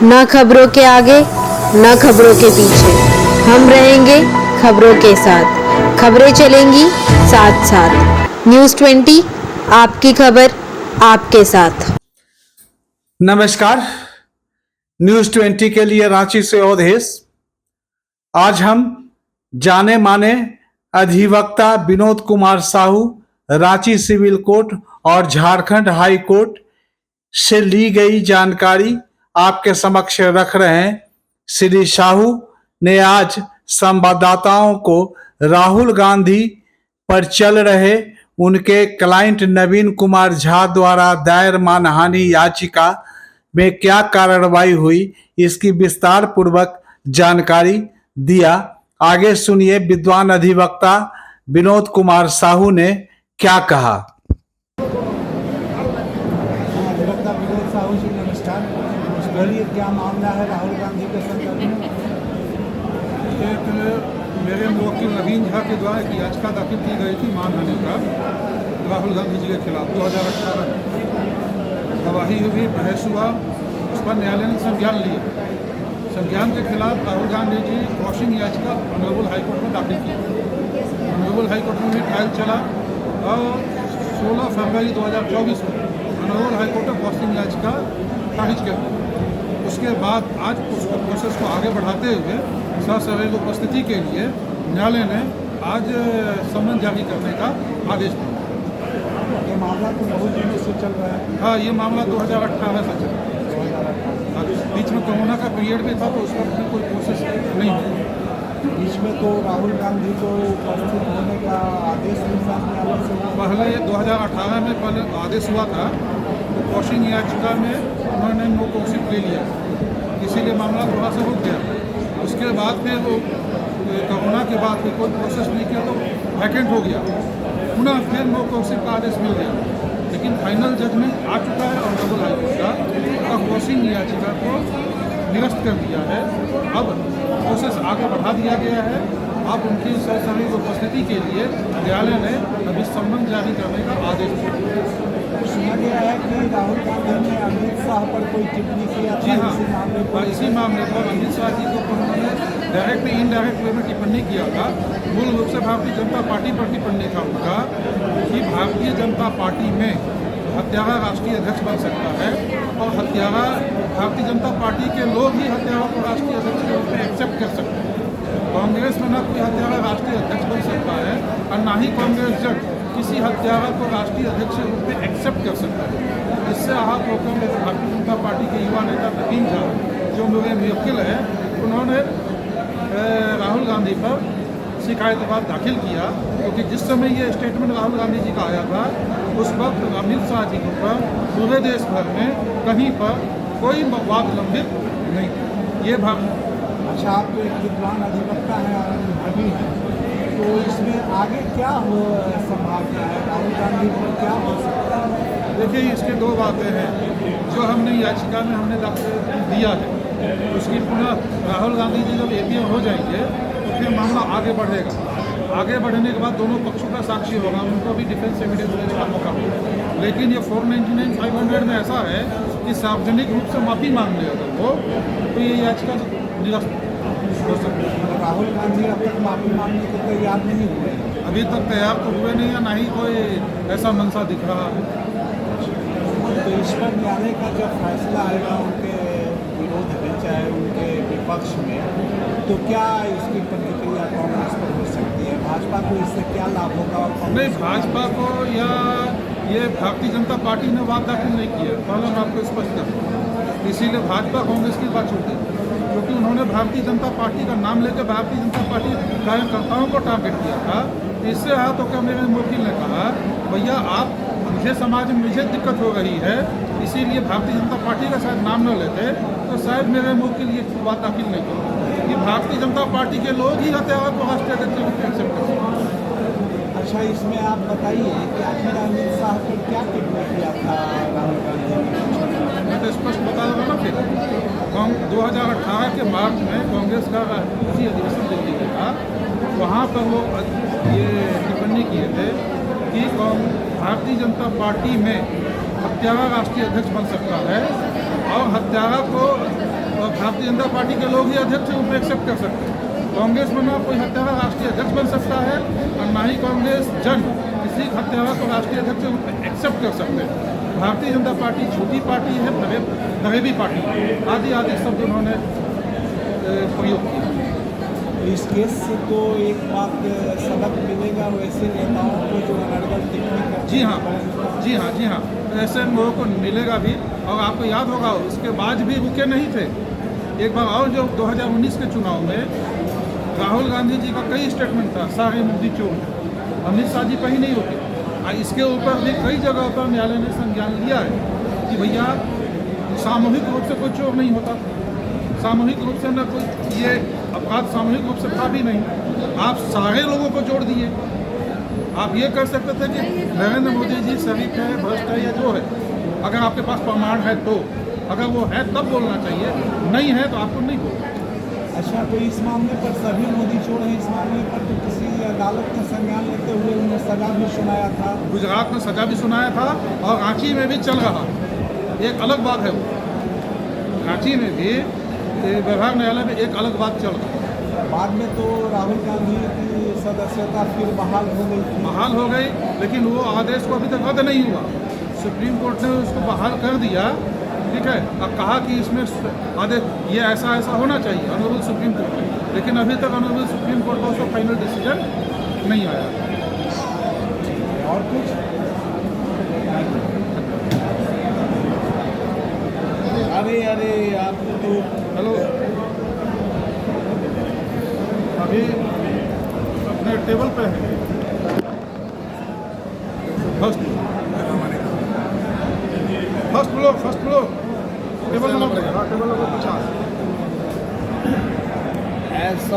न खबरों के आगे न खबरों के पीछे, हम रहेंगे खबरों के साथ। खबरें चलेंगी साथ साथ। न्यूज़ 20 आपकी खबर आपके साथ। नमस्कार, न्यूज़ 20 के लिए रांची से अवधेश। आज हम जाने माने अधिवक्ता विनोद कुमार साहू, रांची सिविल कोर्ट और झारखंड हाई कोर्ट से ली गई जानकारी आपके समक्ष रख रहे हैं। श्री साहू ने आज संवाददाताओं को राहुल गांधी पर चल रहे उनके क्लाइंट नवीन कुमार झा द्वारा दायर मानहानि याचिका में क्या कार्रवाई हुई, इसकी विस्तार पूर्वक जानकारी दिया। आगे सुनिए विद्वान अधिवक्ता विनोद कुमार साहू ने क्या कहा। अधिवक्ता विनोद साहू जी नमस्कार। बोलिए, क्या मामला है राहुल गांधी के संदर्भ में? एक मेरे मुवक्किल नवीन झा के द्वारा एक याचिका दाखिल की गई थी मानहानि का राहुल गांधी जी के खिलाफ 2018 में। गवाही हुई, बहस हुआ, उस पर न्यायालय ने संज्ञान लिया। संज्ञान के खिलाफ राहुल गांधी जी क्रॉसिंग याचिका ऑनरेबल हाईकोर्ट में दाखिल की। ऑनरेबल हाईकोर्ट में भी ट्रायल चला और 16 फरवरी 2024 को ऑनरेबल हाईकोर्ट ने क्रॉसिंग याचिका खारिज कर दी। उसके बाद आज उस प्रोसेस को आगे बढ़ाते हुए ससहयोग उपस्थिति के लिए न्यायालय ने आज समन जारी करने का आदेश दिया। ये मामला तो बहुत दिनों से चल रहा है। हाँ, ये मामला 2018 से चल रहा है। बीच में कोरोना का पीरियड भी था तो उस वक्त में कोई प्रोसेस नहीं हुई। बीच में तो राहुल गांधी को उपस्थित होने का आदेश भी न्यायालय से हुआ। पहले 2018 में पहले आदेश हुआ था तो क्रॉसिंग याचिका में उन्होंने नो कॉन्सिप ले लिया, इसीलिए मामला थोड़ा सा रुक गया। उसके बाद फिर वो कोरोना के बाद फिर कोई प्रोसेस नहीं किया तो वैकेंट हो गया। पुनः फिर नो कॉन्सिप का आदेश मिल गया, लेकिन फाइनल जजमेंट आ चुका है ऑनरेबल हाईकोर्ट का और क्रॉसिंग याचिका को निरस्त कर दिया है। अब प्रोसेस आगे बढ़ा दिया गया है। अब उनकी ससहयोग उपस्थिति के लिए न्यायालय ने अभी सम्मन जारी करने का आदेश दिया। सुना गया है कि राहुल गांधी ने अमित शाह पर कोई टिप्पणी किया जी था हाँ, इसी मामले पर अमित शाह जी को उन्होंने डायरेक्ट इनडायरेक्ट वे में टिप्पणी किया था। मूल रूप से भारतीय जनता पार्टी पर टिप्पणी था उनका कि भारतीय जनता पार्टी में हत्यारा राष्ट्रीय अध्यक्ष बन सकता है और हत्यारा भारतीय जनता पार्टी के लोग ही हत्यारा को राष्ट्रीय अध्यक्ष के रूप में एक्सेप्ट कर सकते हैं। कांग्रेस में न कोई हत्यारा राष्ट्रीय अध्यक्ष बन सकता है और ना ही कांग्रेस जब किसी हत्यारा को राष्ट्रीय अध्यक्ष के रूप में एक्सेप्ट कर सकता है। इससे आहत होकर मेरे भारतीय जनता पार्टी के युवा नेता नवीन झा, जो मेरे मुवक्किल हैं, उन्होंने राहुल गांधी पर शिकायत दाखिल किया, क्योंकि जिस समय ये स्टेटमेंट राहुल गांधी जी का आया था उस वक्त अमित शाह जी के ऊपर पूरे देश भर में कहीं पर कोई वाद लंबित नहीं था। ये अच्छा, आप तो एक विद्वान अधिवक्ता हैं और अनुभवी हैं, तो इसमें आगे क्या हो संभावना है? राहुल गांधी पर क्या हो सकता है? देखिए, इसके दो बातें हैं। जो हमने याचिका में हमने दिया है उसकी पुनः राहुल गांधी जी जब एपीएम हो जाएंगे तो फिर मामला आगे बढ़ेगा। आगे बढ़ने के बाद दोनों पक्षों का साक्षी होगा, उनको भी डिफेंस एविडेंस देने का मौका मिलेगा। लेकिन ये 499 500 में ऐसा है कि सार्वजनिक रूप से माफ़ी मांग ले अगर वो, तो ये याचिका निरस्त हो सकती है। राहुल गांधी अब तक माफी मांगने को तैयार नहीं हुए। अभी तक तैयार तो हुए नहीं है, ना ही कोई ऐसा मंशा दिख रहा है। तो इस पर न्यायालय का जब फैसला आएगा उनके विरोध में, चाहे उनके विपक्ष में, तो क्या इसकी प्रतिक्रिया कांग्रेस पर हो सकती है? भाजपा को इससे क्या लाभ होगा? नहीं, भाजपा को या ये भारतीय जनता पार्टी ने वाद दाखिल नहीं किया, पहले मैं आपको स्पष्ट कर दूँ। इसीलिए भाजपा कांग्रेस की बात छूटी, क्योंकि उन्होंने भारतीय जनता पार्टी का नाम लेकर भारतीय जनता पार्टी कार्यकर्ताओं को टारगेट किया था। इससे हाथ होकर मेरे वकील ने कहा, भैया आप मुझे समाज में मुझे दिक्कत हो रही है, इसीलिए भारतीय जनता पार्टी का शायद नाम न लेते तो शायद मेरे वकील ये बात दाखिल नहीं की कि भारतीय जनता पार्टी के लोग ही हत्यारा को राष्ट्रीय अध्यक्ष के रूप में एक्सेप्ट कर सकते। अच्छा, इसमें आप बताइए कि आखिर अमित शाह पर क्या टिप्पणी किया था राहुल गांधी ने? मैं तो स्पष्ट बता रहा ना, फिर 2018 के मार्च में कांग्रेस का उसी अधिवेशन दिल्ली में था, वहाँ पर वो ये टिप्पणी किए थे कि भारतीय जनता पार्टी में हत्यारा राष्ट्रीय अध्यक्ष बन सकता है और हत्यारा को भारतीय जनता पार्टी के लोग ही अध्यक्ष के रूप में एक्सेप्ट कर सकते हैं। कांग्रेस में ना कोई हत्यारा राष्ट्रीय अध्यक्ष बन सकता है और ना ही कांग्रेस जन किसी हत्यारा को राष्ट्रीय अध्यक्ष के रूप में एक्सेप्ट कर सकते हैं। भारतीय जनता पार्टी छोटी पार्टी है, फरेबी पार्टी, आदि आदि शब्द उन्होंने प्रयोग किया। इस केस से तो एक बात सबक मिलेगा वैसे नेताओं को जो अनर्गल टिप्पणी करते जी हाँ, हैं। जी हाँ, जी हाँ, ऐसे लोगों को मिलेगा भी। और आपको याद होगा उसके बाद भी रुके नहीं थे। एक बार और जो 2019 के चुनाव में राहुल गांधी जी का कई स्टेटमेंट था, सारे मोदी चोर हैं, अमित शाह जी पर ही नहीं रुके। और इसके ऊपर भी कई जगह पर न्यायालय ने संज्ञान लिया है कि भैया सामूहिक रूप से कोई चोर नहीं होता, सामूहिक रूप से न कोई ये अपराध सामूहिक रूप से था भी नहीं। आप सारे लोगों को जोड़ दिए। आप ये कर सकते थे कि नरेंद्र मोदी जी शरीफ है, भ्रष्ट है या जो है, अगर आपके पास प्रमाण है तो, अगर वो है तब बोलना चाहिए, नहीं है तो आपको नहीं बोलना। अच्छा, तो इस मामले पर सभी मोदी चोर हैं। इस मामले पर तो किसी अदालत ने संज्ञान लेते हुए उन्हें सजा भी सुनाया था। गुजरात में सजा भी सुनाया था और रांची में भी चल रहा, एक अलग बात है वो। रांची में भी व्यवहार न्यायालय में एक अलग बात चल रही है। बाद में तो राहुल गांधी की सदस्यता फिर बहाल हो गई थी। बहाल हो गई, लेकिन वो आदेश को अभी तक रद्द नहीं हुआ। सुप्रीम कोर्ट ने उसको बहाल कर दिया, ठीक है, और कहा कि इसमें आदेश ये ऐसा ऐसा होना चाहिए ऑनरेबल सुप्रीम कोर्ट में, लेकिन अभी तक ऑनरेबल सुप्रीम कोर्ट का उसका फाइनल डिसीजन नहीं आया। और कुछ अरे आप तो हेलो, अभी अपने टेबल पे है फर्स्ट फ्लोर टेबल नंबर 50। ऐसा